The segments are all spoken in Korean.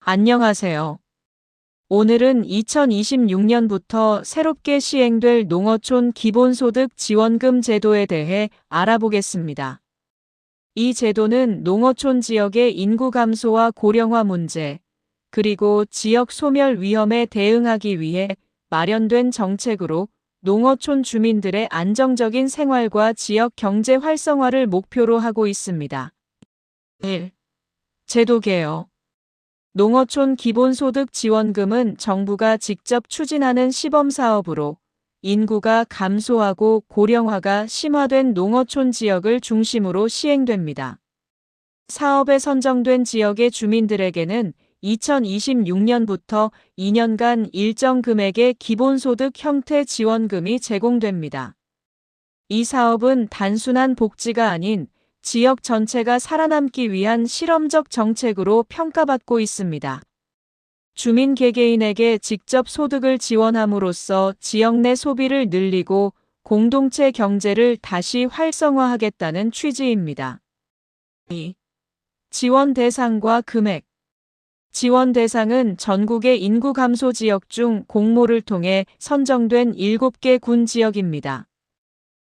안녕하세요. 오늘은 2026년부터 새롭게 시행될 농어촌 기본소득 지원금 제도에 대해 알아보겠습니다. 이 제도는 농어촌 지역의 인구 감소와 고령화 문제, 그리고 지역 소멸 위험에 대응하기 위해 마련된 정책으로 농어촌 주민들의 안정적인 생활과 지역 경제 활성화를 목표로 하고 있습니다. 1. 제도 개요. 농어촌 기본소득 지원금은 정부가 직접 추진하는 시범사업으로 인구가 감소하고 고령화가 심화된 농어촌 지역을 중심으로 시행됩니다. 사업에 선정된 지역의 주민들에게는 2026년부터 2년간 일정 금액의 기본소득 형태 지원금이 제공됩니다. 이 사업은 단순한 복지가 아닌 지역 전체가 살아남기 위한 실험적 정책으로 평가받고 있습니다. 주민 개개인에게 직접 소득을 지원함으로써 지역 내 소비를 늘리고 공동체 경제를 다시 활성화하겠다는 취지입니다. 2. 지원 대상과 금액. 지원 대상은 전국의 인구 감소 지역 중 공모를 통해 선정된 7개 군 지역입니다.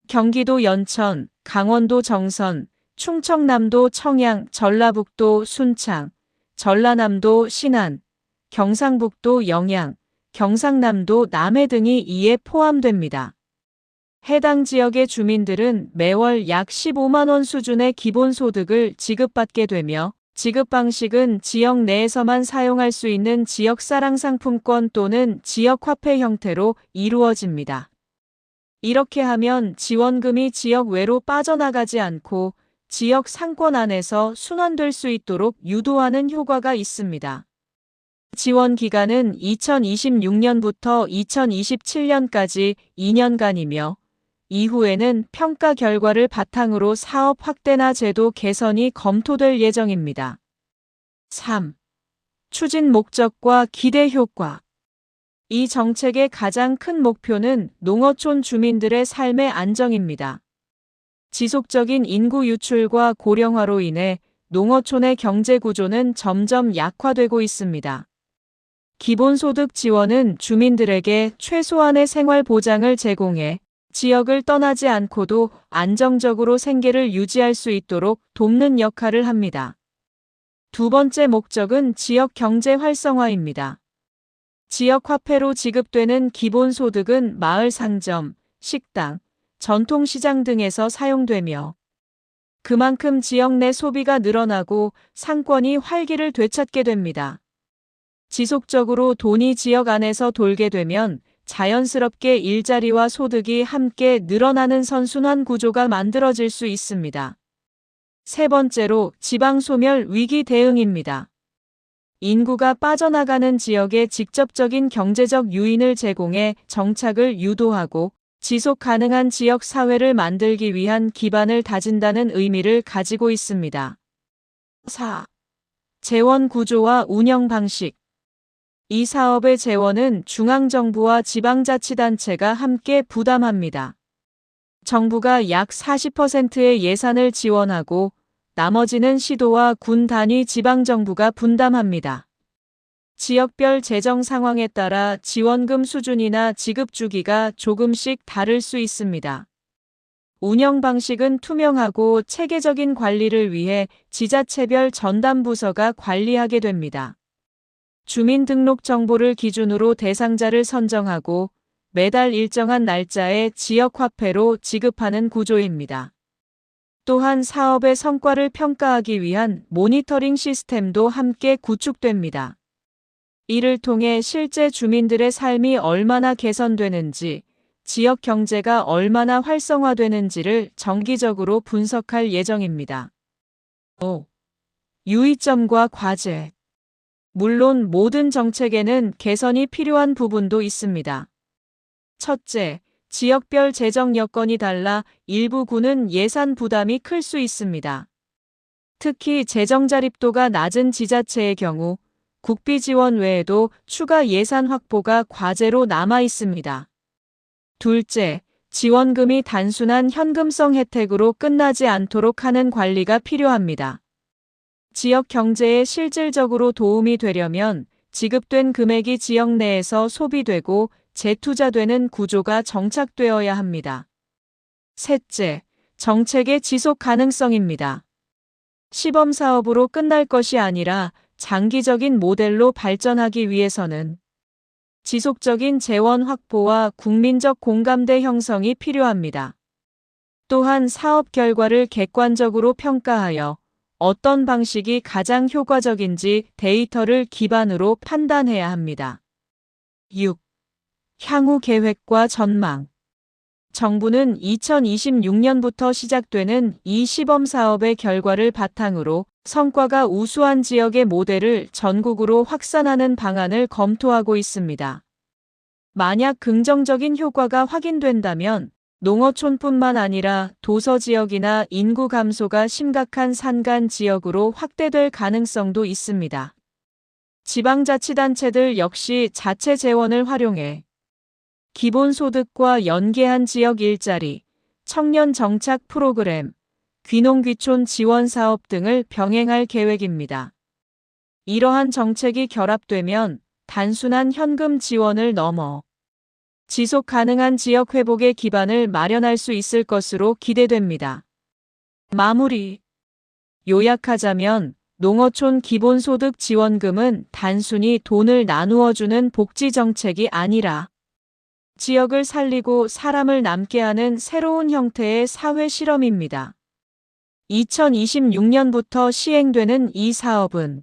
경기도 연천, 강원도 정선, 충청남도 청양, 전라북도 순창, 전라남도 신안, 경상북도 영양, 경상남도 남해 등이 이에 포함됩니다. 해당 지역의 주민들은 매월 약 15만 원 수준의 기본소득을 지급받게 되며 지급 방식은 지역 내에서만 사용할 수 있는 지역사랑상품권 또는 지역화폐 형태로 이루어집니다. 이렇게 하면 지원금이 지역 외로 빠져나가지 않고 지역 상권 안에서 순환될 수 있도록 유도하는 효과가 있습니다. 지원 기간은 2026년부터 2027년까지 2년간이며 이후에는 평가 결과를 바탕으로 사업 확대나 제도 개선이 검토될 예정입니다. 3. 추진 목적과 기대 효과. 이 정책의 가장 큰 목표는 농어촌 주민들의 삶의 안정입니다. 지속적인 인구 유출과 고령화로 인해 농어촌의 경제 구조는 점점 약화되고 있습니다. 기본소득 지원은 주민들에게 최소한의 생활 보장을 제공해 지역을 떠나지 않고도 안정적으로 생계를 유지할 수 있도록 돕는 역할을 합니다. 두 번째 목적은 지역 경제 활성화입니다. 지역 화폐로 지급되는 기본소득은 마을 상점, 식당, 전통시장 등에서 사용되며 그만큼 지역 내 소비가 늘어나고 상권이 활기를 되찾게 됩니다. 지속적으로 돈이 지역 안에서 돌게 되면 자연스럽게 일자리와 소득이 함께 늘어나는 선순환 구조가 만들어질 수 있습니다. 세 번째로 지방소멸 위기 대응입니다. 인구가 빠져나가는 지역에 직접적인 경제적 유인을 제공해 정착을 유도하고 지속 가능한 지역 사회를 만들기 위한 기반을 다진다는 의미를 가지고 있습니다. 4. 재원 구조와 운영 방식. 이 사업의 재원은 중앙정부와 지방자치단체가 함께 부담합니다. 정부가 약 40%의 예산을 지원하고 나머지는 시도와 군 단위 지방정부가 분담합니다. 지역별 재정 상황에 따라 지원금 수준이나 지급 주기가 조금씩 다를 수 있습니다. 운영 방식은 투명하고 체계적인 관리를 위해 지자체별 전담부서가 관리하게 됩니다. 주민등록 정보를 기준으로 대상자를 선정하고 매달 일정한 날짜에 지역화폐로 지급하는 구조입니다. 또한 사업의 성과를 평가하기 위한 모니터링 시스템도 함께 구축됩니다. 이를 통해 실제 주민들의 삶이 얼마나 개선되는지, 지역 경제가 얼마나 활성화되는지를 정기적으로 분석할 예정입니다. 5. 유의점과 과제. 물론 모든 정책에는 개선이 필요한 부분도 있습니다. 첫째, 지역별 재정 여건이 달라 일부 군은 예산 부담이 클 수 있습니다. 특히 재정 자립도가 낮은 지자체의 경우 국비 지원 외에도 추가 예산 확보가 과제로 남아 있습니다. 둘째, 지원금이 단순한 현금성 혜택으로 끝나지 않도록 하는 관리가 필요합니다. 지역 경제에 실질적으로 도움이 되려면 지급된 금액이 지역 내에서 소비되고 재투자되는 구조가 정착되어야 합니다. 셋째, 정책의 지속 가능성입니다. 시범 사업으로 끝날 것이 아니라 장기적인 모델로 발전하기 위해서는 지속적인 재원 확보와 국민적 공감대 형성이 필요합니다. 또한 사업 결과를 객관적으로 평가하여 어떤 방식이 가장 효과적인지 데이터를 기반으로 판단해야 합니다. 6. 향후 계획과 전망. 정부는 2026년부터 시작되는 이 시범 사업의 결과를 바탕으로 성과가 우수한 지역의 모델을 전국으로 확산하는 방안을 검토하고 있습니다. 만약 긍정적인 효과가 확인된다면 농어촌뿐만 아니라 도서 지역이나 인구 감소가 심각한 산간 지역으로 확대될 가능성도 있습니다. 지방자치단체들 역시 자체 재원을 활용해 기본소득과 연계한 지역 일자리, 청년 정착 프로그램, 귀농귀촌 지원 사업 등을 병행할 계획입니다. 이러한 정책이 결합되면 단순한 현금 지원을 넘어 지속 가능한 지역 회복의 기반을 마련할 수 있을 것으로 기대됩니다. 마무리. 요약하자면 농어촌 기본소득 지원금은 단순히 돈을 나누어 주는 복지 정책이 아니라 지역을 살리고 사람을 남게 하는 새로운 형태의 사회 실험입니다. 2026년부터 시행되는 이 사업은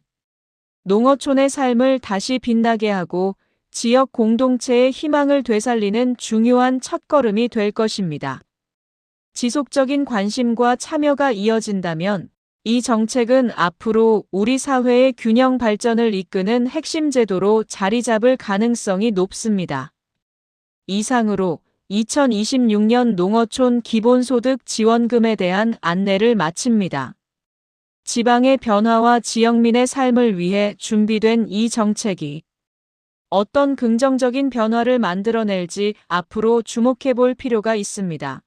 농어촌의 삶을 다시 빛나게 하고 지역 공동체의 희망을 되살리는 중요한 첫걸음이 될 것입니다. 지속적인 관심과 참여가 이어진다면 이 정책은 앞으로 우리 사회의 균형 발전을 이끄는 핵심 제도로 자리 잡을 가능성이 높습니다. 이상으로 2026년 농어촌 기본소득 지원금에 대한 안내를 마칩니다. 지방의 변화와 지역민의 삶을 위해 준비된 이 정책이 어떤 긍정적인 변화를 만들어낼지 앞으로 주목해 볼 필요가 있습니다.